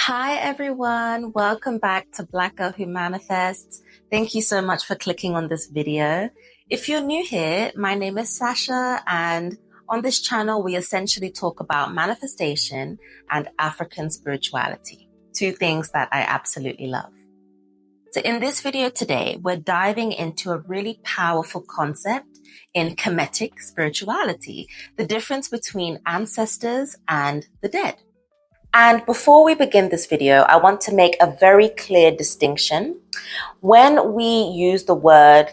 Hi everyone, welcome back to Black Girl Who Manifests. Thank you so much for clicking on this video. If you're new here, my name is Sasha, and on this channel we essentially talk about manifestation and African spirituality, two things that I absolutely love. So in this video today, we're diving into a really powerful concept in Kemetic spirituality, the difference between ancestors and the dead. And before we begin this video, I want to make a very clear distinction. When we use the word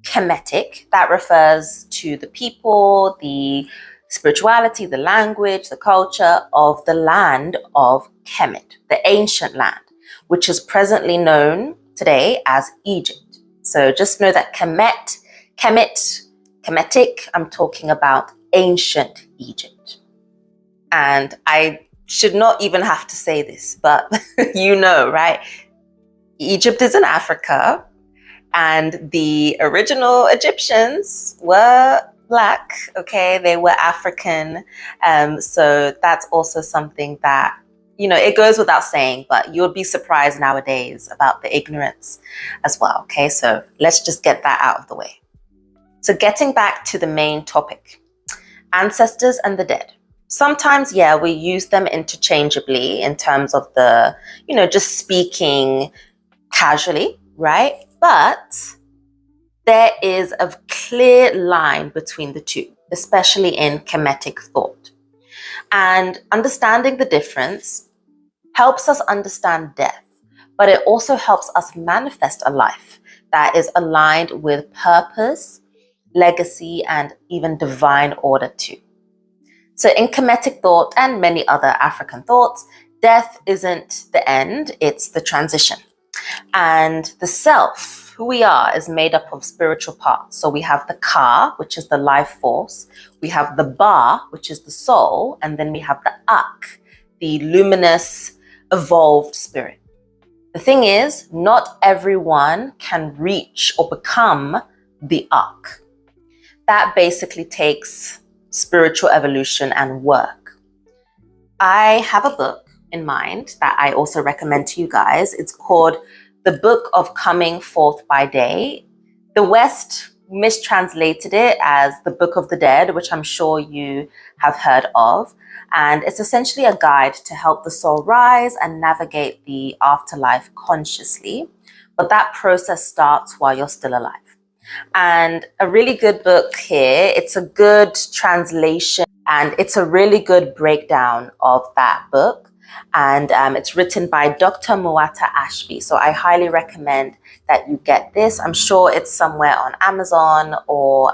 Kemetic, that refers to the people, the spirituality, the language, the culture of the land of Kemet, the ancient land, which is presently known today as Egypt. So just know that Kemetic, I'm talking about ancient Egypt. And I should not even have to say this, but you know, right? Egypt is in Africa, and the original Egyptians were Black, okay? They were African. So that's also something that, it goes without saying, but you'll be surprised nowadays about the ignorance as well, okay? So let's just get that out of the way. So getting back to the main topic, ancestors and the dead. Sometimes, we use them interchangeably in terms of the, just speaking casually, right? But there is a clear line between the two, especially in Kemetic thought. And understanding the difference helps us understand death, but it also helps us manifest a life that is aligned with purpose, legacy, and even divine order too. So in Kemetic thought and many other African thoughts, death isn't the end, it's the transition. And the self, who we are, is made up of spiritual parts. So we have the Ka, which is the life force. We have the Ba, which is the soul. And then we have the Ak, the luminous, evolved spirit. The thing is, not everyone can reach or become the Ak. That basically takes spiritual evolution and work. I have a book in mind that I also recommend to you guys. It's called The Book of Coming Forth by Day. The West mistranslated it as The Book of the Dead, which I'm sure you have heard of. And it's essentially a guide to help the soul rise and navigate the afterlife consciously. But that process starts while you're still alive. And a really good book here, it's a good translation and it's a really good breakdown of that book. And it's written by Dr. Muata Ashby. So I highly recommend that you get this. I'm sure it's somewhere on Amazon or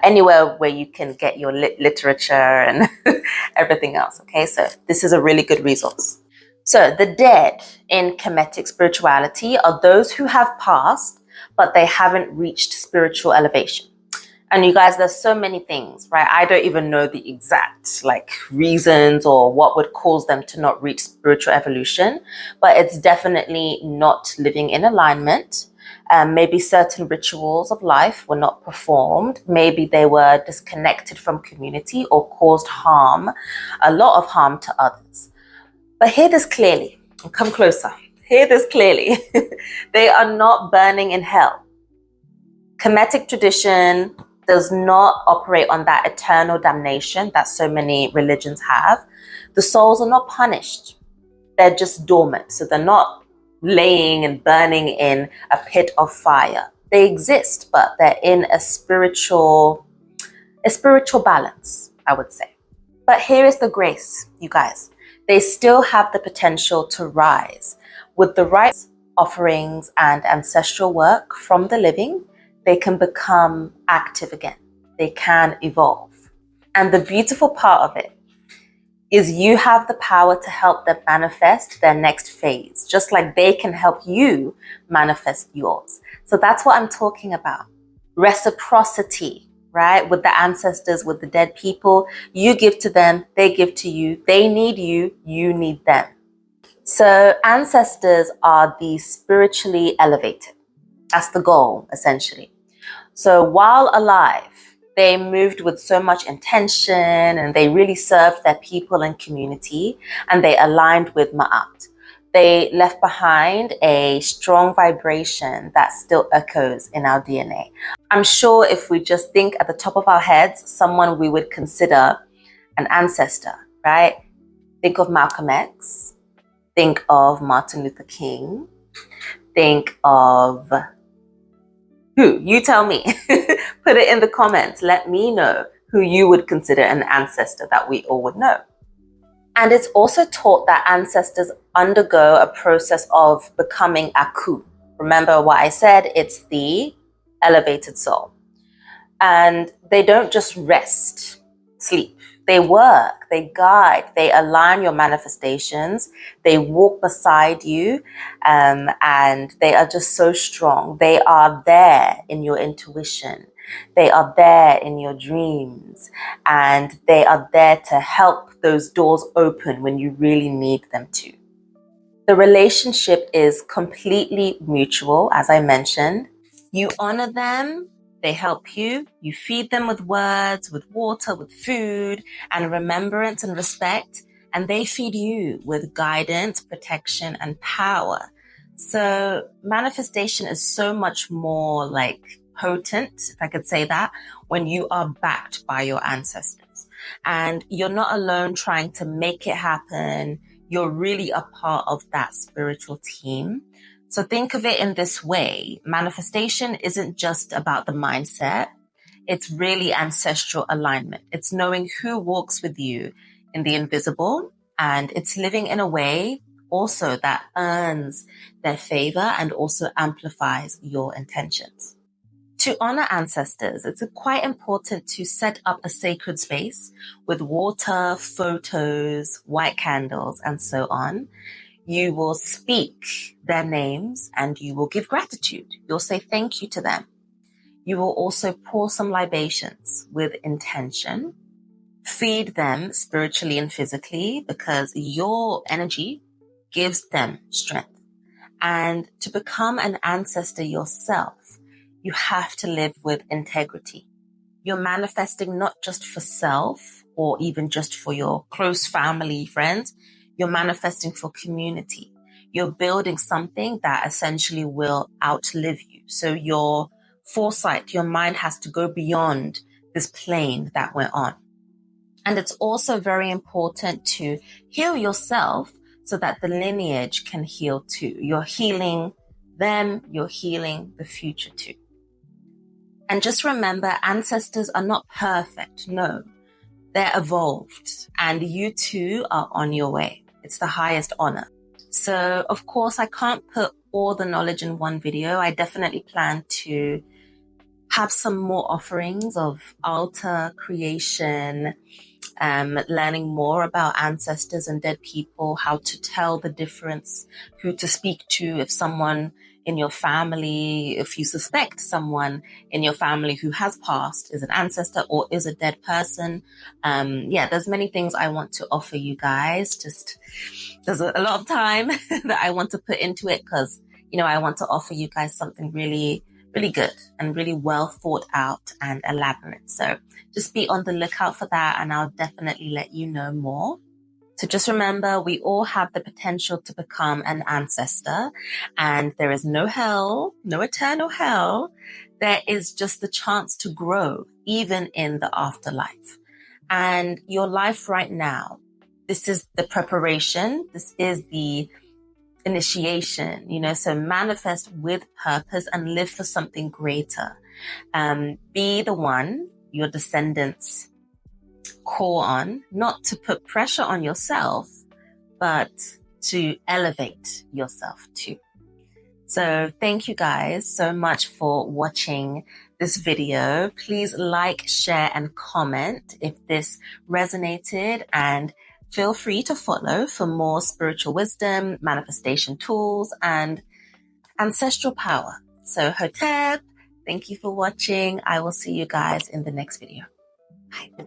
anywhere where you can get your literature and everything else. Okay, so this is a really good resource. So the dead in Kemetic spirituality are those who have passed, but they haven't reached spiritual elevation. And you guys, there's so many things, right? I don't even know the exact reasons or what would cause them to not reach spiritual evolution, but it's definitely not living in alignment. Maybe certain rituals of life were not performed. Maybe they were disconnected from community or caused harm, a lot of harm to others. But hear this clearly, and come closer. Hear this clearly. They are not burning in hell. Kemetic tradition does not operate on that eternal damnation that so many religions have. The souls are not punished. They're just dormant. So they're not laying and burning in a pit of fire. They exist, but they're in a spiritual balance, I would say. But here is the grace, you guys. They still have the potential to rise. With the right offerings and ancestral work from the living, they can become active again. They can evolve. And the beautiful part of it is you have the power to help them manifest their next phase, just like they can help you manifest yours. So that's what I'm talking about. Reciprocity, right? With the ancestors, with the dead people, you give to them, they give to you. They need you, you need them. So ancestors are the spiritually elevated. That's the goal, essentially. So while alive, They moved with so much intention, and they really served their people and community, and they aligned with Ma'at. They left behind a strong vibration that still echoes in our DNA. I'm sure if we just think at the top of our heads, someone we would consider an ancestor, right? Think of Malcolm X, think of Martin Luther King, think of who? You tell me. Put it in the comments. Let me know who you would consider an ancestor that we all would know. And it's also taught that ancestors undergo a process of becoming Aku. Remember what I said? It's the elevated soul. And they don't just rest, sleep. They work, they guide, they align your manifestations, they walk beside you, and they are just so strong. They are there in your intuition. They are there in your dreams, and they are there to help those doors open when you really need them to. The relationship is completely mutual, as I mentioned. You honor them, they help you. You feed them with words, with water, with food, and remembrance and respect. And they feed you with guidance, protection, and power. So manifestation is so much more like potent, if I could say that, when you are backed by your ancestors. And you're not alone trying to make it happen. You're really a part of that spiritual team. So think of it in this way. Manifestation isn't just about the mindset. It's really ancestral alignment. It's knowing who walks with you in the invisible, and it's living in a way also that earns their favor and also amplifies your intentions. To honor ancestors, it's quite important to set up a sacred space with water, photos, white candles, and so on. You will speak their names and you will give gratitude. You'll say thank you to them. You will also pour some libations with intention. Feed them spiritually and physically because your energy gives them strength. And to become an ancestor yourself, you have to live with integrity. You're manifesting not just for self or even just for your close family, friends. You're manifesting for community. You're building something that essentially will outlive you. So your foresight, your mind has to go beyond this plane that we're on. And it's also very important to heal yourself so that the lineage can heal too. You're healing them, you're healing the future too. And just remember, ancestors are not perfect. No, they're evolved and you too are on your way. It's the highest honor. So of course, I can't put all the knowledge in one video. I definitely plan to have some more offerings of altar creation, learning more about ancestors and dead people, how to tell the difference, who to speak to if someone in your family, if you suspect someone in your family who has passed is an ancestor or is a dead person. There's many things I want to offer you guys. Just there's a lot of time that I want to put into it because, I want to offer you guys something really, really good and really well thought out and elaborate. So just be on the lookout for that and I'll definitely let you know more. So just remember, we all have the potential to become an ancestor and there is no hell, no eternal hell. There is just the chance to grow even in the afterlife. And your life right now, this is the preparation. This is the initiation, so manifest with purpose and live for something greater. Be the one your descendants call on, not to put pressure on yourself, but to elevate yourself too. So thank you guys so much for watching this video. Please like, share, and comment if this resonated, and feel free to follow for more spiritual wisdom, manifestation tools, and ancestral power. So Hotep, thank you for watching. I will see you guys in the next video. Bye.